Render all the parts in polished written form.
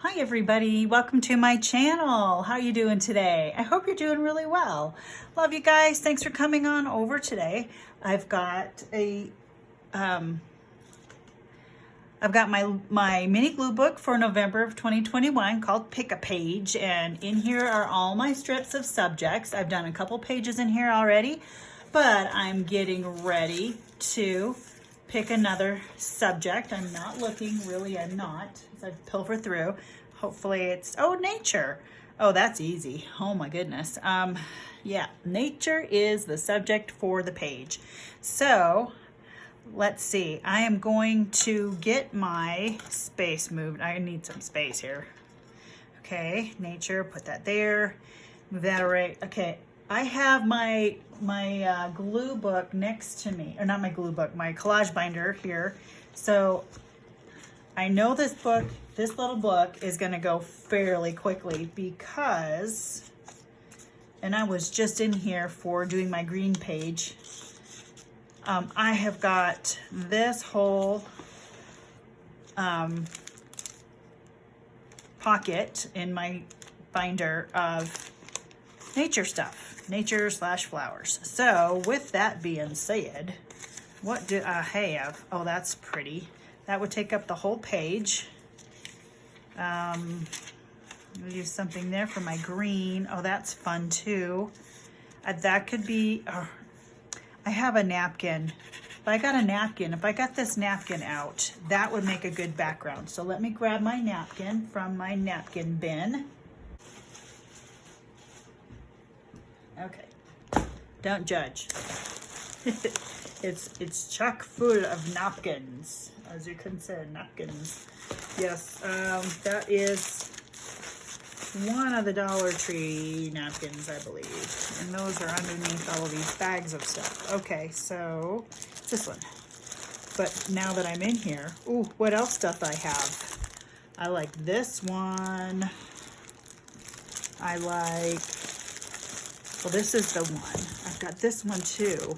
Hi everybody, welcome to my channel. How are you doing today? I hope you're doing really well. Love you guys. Thanks for coming on over today. I've got my mini glue book for November of 2021 called Pick a Page, and in here are all my strips of subjects. I've done a couple pages in here already, but I'm getting ready to pick another subject. I'm not looking, really I'm not, as I pilfer through. Hopefully it's, oh, nature. Oh, that's easy. Oh my goodness. Yeah, nature is the subject for the page. So let's see, I am going to get my space moved. I need some space here. Okay, nature, put that there, move that right. Okay, I have my glue book next to me, or not my glue book, my collage binder here. So I know this little book is gonna go fairly quickly because, and I was just in here for doing my green page. I have got this whole pocket in my binder of nature stuff, nature / flowers. So with that being said, what do I have? Oh, that's pretty. That would take up the whole page. I'll use something there for my green. Oh, that's fun too. That could be, I have a napkin. If I got a napkin, if I got this napkin out, that would make a good background. So let me grab my napkin from my napkin bin. Okay, don't judge. It's chock full of napkins, as you can say, napkins. Yes, that is one of the Dollar Tree napkins, I believe. And those are underneath all of these bags of stuff. Okay, so this one. But now that I'm in here, ooh, what else stuff I have? I like this one. I like, well, this is the one. I've got this one too.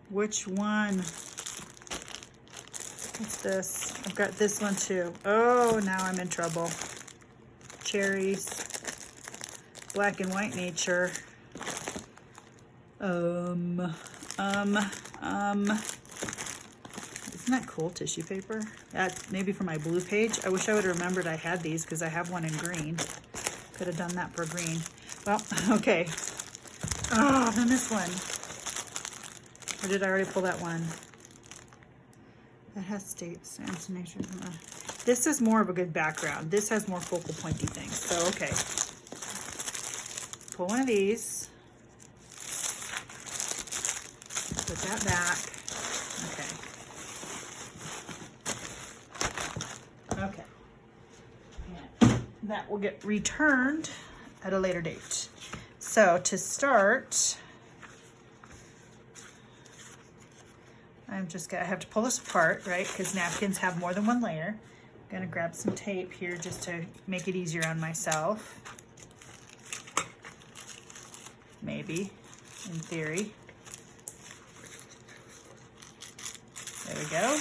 Which one? What's this? I've got this one too. Oh, now I'm in trouble. Cherries, black and white nature. Isn't that cool tissue paper? That maybe for my blue page. I wish I would have remembered I had these because I have one in green. Could have done that for green. Well, okay. Oh, then this one. Or did I already pull that one? That has states and some nature. This is more of a good background. This has more focal pointy things. So, okay. Pull one of these. Put that back. Okay. Okay. And that will get returned at a later date. So, to start, I have to pull this apart, right? Because napkins have more than one layer. I'm gonna grab some tape here just to make it easier on myself. Maybe, in theory. There we go.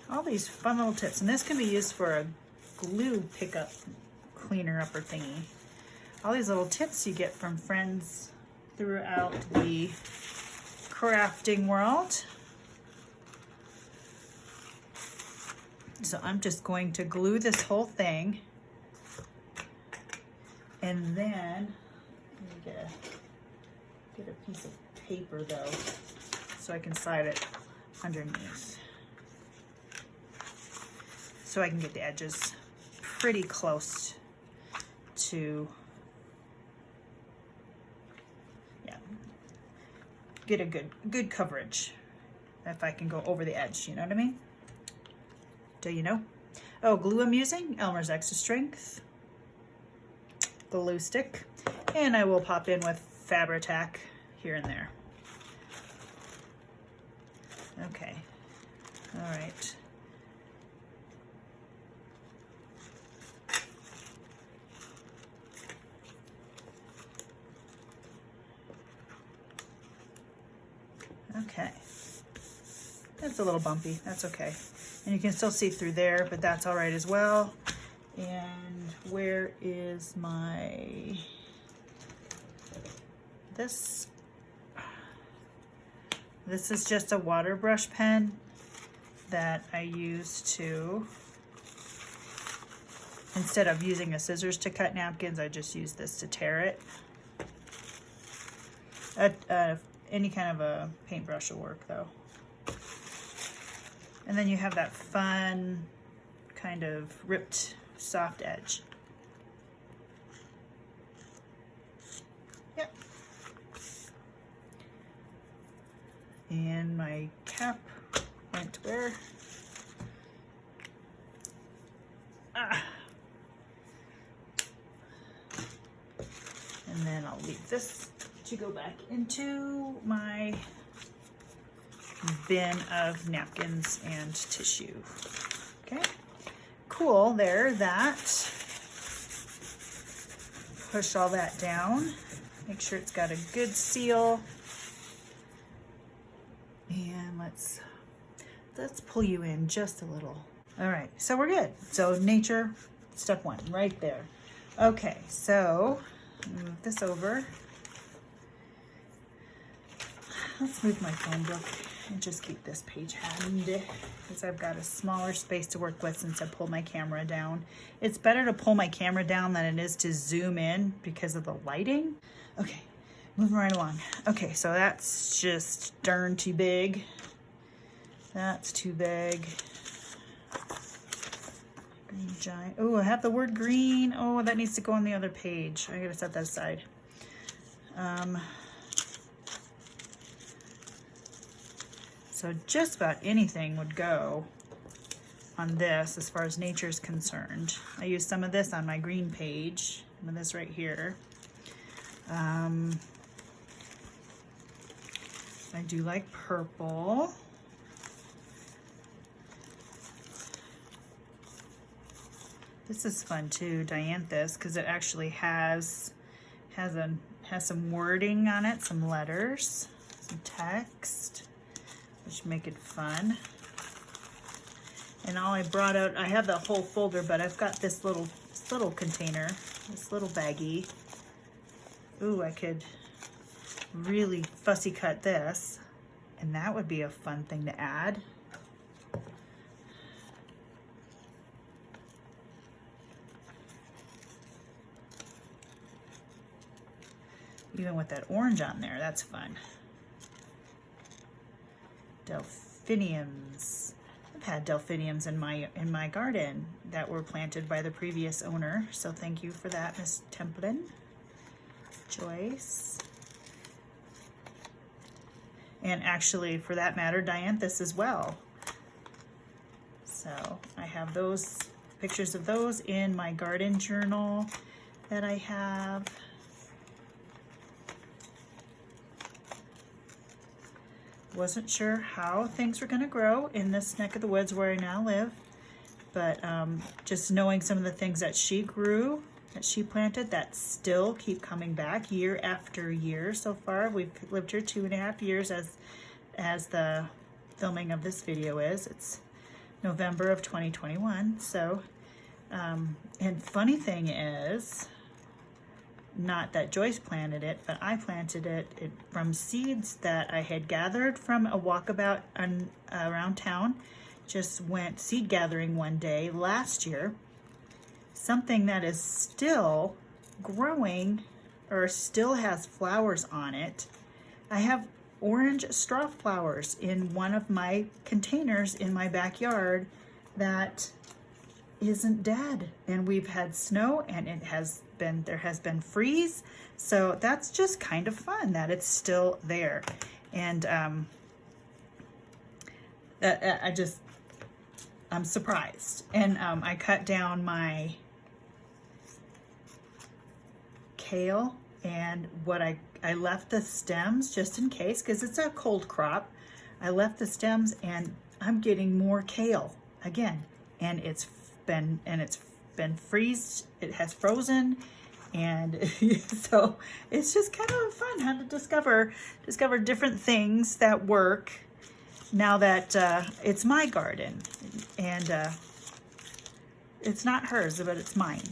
All these fun little tips, and this can be used for a glue pickup, cleaner upper thingy. All these little tips you get from friends throughout the crafting world. So I'm just going to glue this whole thing, and then let me get a piece of paper though, so I can slide it underneath, so I can get the edges pretty close to, get a good coverage if I can go over the edge, you know what I mean? Do you know? Oh, glue I'm using, Elmer's Extra Strength glue stick, and I will pop in with Fabri-Tac here and there. Okay, all right. Okay. That's a little bumpy, that's okay. And you can still see through there, but that's all right as well. And where is my, this is just a water brush pen that I use to, instead of using a scissors to cut napkins, I just use this to tear it. Any kind of a paintbrush will work though. And then you have that fun kind of ripped soft edge. Yep. And my cap went where? And then I'll leave this to go back into my bin of napkins and tissue. Okay, cool, there, that. Push all that down. Make sure it's got a good seal. And let's pull you in just a little. All right, so we're good. So nature, step one, right there. Okay, so move this over. Let's move my phone book and just keep this page handy because I've got a smaller space to work with since I pulled my camera down. It's better to pull my camera down than it is to zoom in because of the lighting. Okay, moving right along. Okay, so that's just darn too big. That's too big. Green giant. Oh, I have the word green. Oh, that needs to go on the other page. I gotta set that aside. So just about anything would go on this as far as nature is concerned. I use some of this on my green page, some of this right here. I do like purple. This is fun too, Dianthus, because it actually has some wording on it, some letters, some text, which make it fun. And all I brought out, I have the whole folder, but I've got this little container, this little baggie. Ooh, I could really fussy cut this, and that would be a fun thing to add. Even with that orange on there, that's fun. Delphiniums. I've had delphiniums in my garden that were planted by the previous owner, so thank you for that, Miss Templin. Joyce. And actually, for that matter, Dianthus as well. So I have those pictures of those in my garden journal that I have. Wasn't sure how things were going to grow in this neck of the woods where I now live, but just knowing some of the things that she grew, that she planted, that still keep coming back year after year so far. We've lived here 2.5 years as the filming of this video is. It's November of 2021. So, and funny thing is, not that Joyce planted it, but I planted it from seeds that I had gathered from a walkabout around town. Just went seed gathering one day last year. Something that is still growing or still has flowers on it. I have orange straw flowers in one of my containers in my backyard that isn't dead, and we've had snow and there has been freeze, so that's just kind of fun that it's still there. And I'm surprised. And I cut down my kale, and what I left the stems just in case, because it's a cold crop. I left the stems, and I'm getting more kale again, and it's been freezed. It has frozen, And so it's just kind of fun how to discover different things that work now that it's my garden. And it's not hers, but it's mine.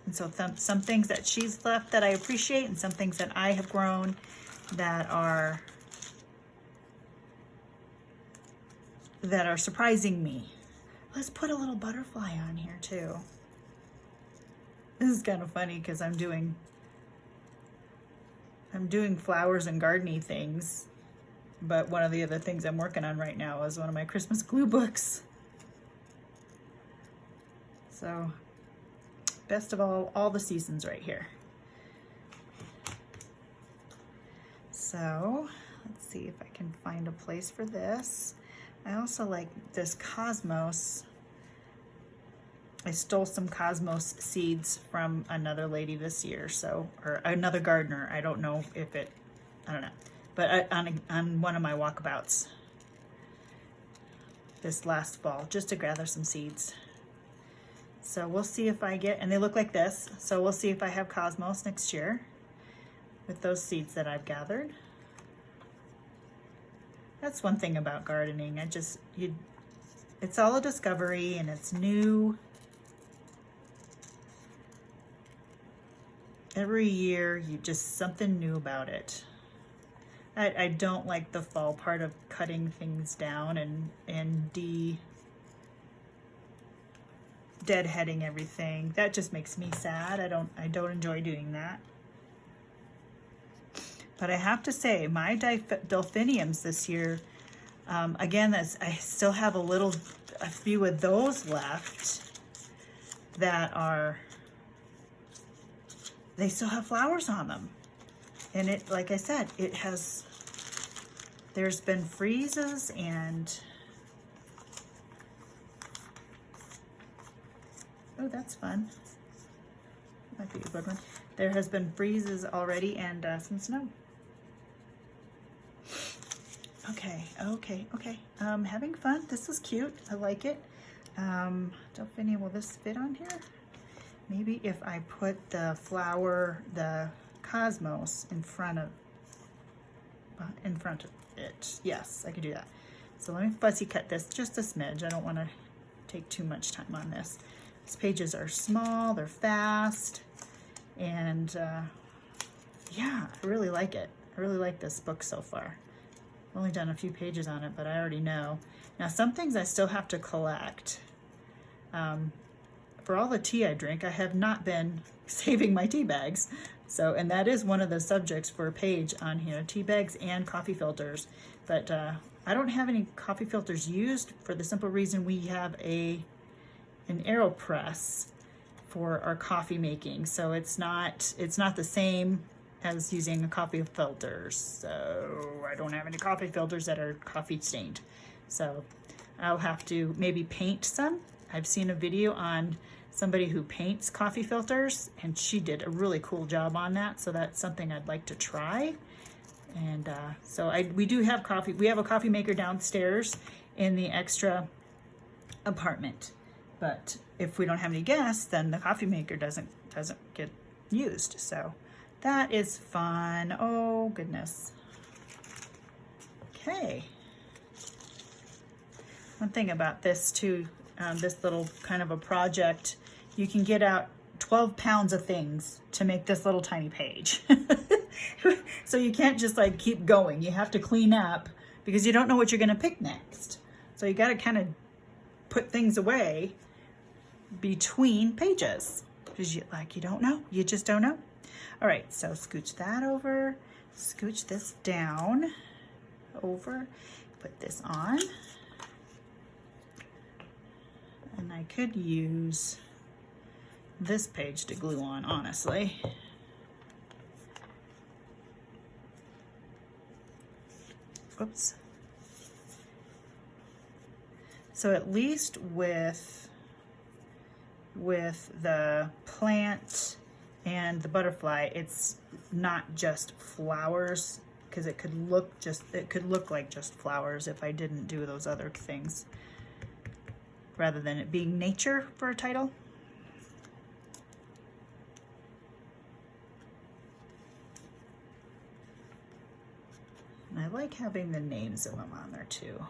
And so some things that she's left that I appreciate, and some things that I have grown that are surprising me. Let's put a little butterfly on here too. This is kind of funny because I'm doing flowers and gardening things, but one of the other things I'm working on right now is one of my Christmas glue books. So, best of all the seasons right here. So, let's see if I can find a place for this. I also like this cosmos. I stole some cosmos seeds from another lady this year, so, or another gardener. I don't know if it, I don't know. But on one of my walkabouts this last fall, just to gather some seeds. So we'll see if I get, and they look like this, so we'll see if I have cosmos next year with those seeds that I've gathered. That's one thing about gardening. It's all a discovery, and it's new. Every year, just something new about it. I don't like the fall part of cutting things down and deadheading everything. That just makes me sad. I don't enjoy doing that. But I have to say, my delphiniums this year, again, I still have a few of those left that are, they still have flowers on them. And it, like I said, there's been freezes and, oh, that's fun. Might be a good one. There has been freezes already and some snow. Okay. Having fun. This is cute. I like it. Delphinia, will this fit on here? Maybe if I put the cosmos in front of it. Yes, I could do that. So let me fussy cut this just a smidge. I don't want to take too much time on this. These pages are small, they're fast, and yeah, I really like it. I really like this book so far. I've only done a few pages on it, but I already know. Now, some things I still have to collect. For all the tea I drink, I have not been saving my tea bags. So, and that is one of the subjects for a page on here, tea bags and coffee filters. But I don't have any coffee filters used for the simple reason we have an AeroPress for our coffee making. So it's not the same as using a coffee filter. So I don't have any coffee filters that are coffee stained. So I'll have to maybe paint some. I've seen a video on somebody who paints coffee filters, and she did a really cool job on that. So that's something I'd like to try. And we do have coffee. We have a coffee maker downstairs in the extra apartment. But if we don't have any guests, then the coffee maker doesn't get used. So that is fun. Oh goodness. Okay. One thing about this too, this little kind of a project, you can get out 12 pounds of things to make this little tiny page. So you can't just like keep going. You have to clean up because you don't know what you're going to pick next. So you got to kind of put things away between pages because you don't know. You just don't know. All right, so scooch that over, scooch this down over, put this on. And I could use this page to glue on, honestly. Oops. So at least with the plant and the butterfly, it's not just flowers, because it could look like just flowers if I didn't do those other things, rather than it being nature for a title. And I like having the names of them on there too.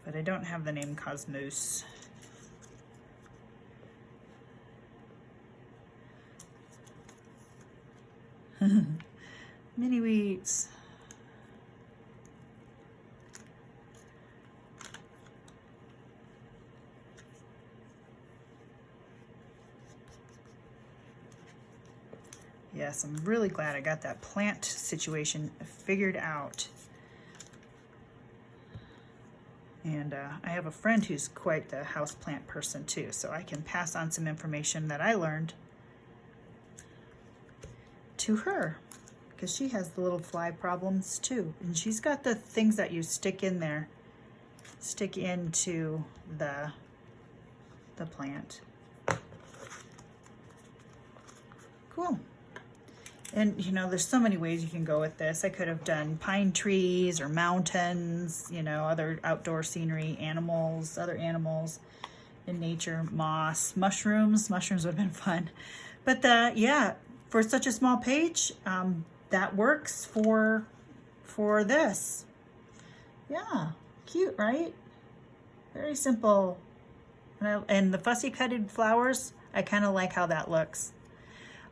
But I don't have the name Cosmos. Mini wheats. Yes, I'm really glad I got that plant situation figured out. And I have a friend who's quite the houseplant person too, so I can pass on some information that I learned to her, because she has the little fly problems too. And she's got the things that you stick in there, stick into the plant. Cool. And you know, there's so many ways you can go with this. I could have done pine trees or mountains, you know, other outdoor scenery, animals, other animals in nature, moss, mushrooms. Mushrooms would have been fun. But yeah, for such a small page, that works for this. Yeah, cute, right? Very simple. And the fussy cutted flowers, I kind of like how that looks.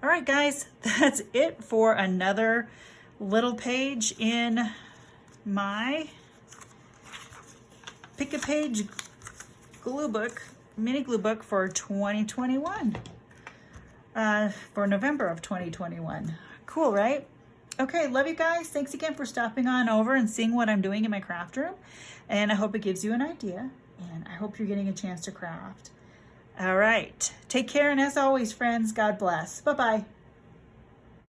All right, guys, that's it for another little page in my Pick a Page glue book, mini glue book for 2021, for November of 2021. Cool, right? Okay, love you guys. Thanks again for stopping on over and seeing what I'm doing in my craft room. And I hope it gives you an idea, and I hope you're getting a chance to craft. All right. Take care, and as always, friends, God bless. Bye-bye.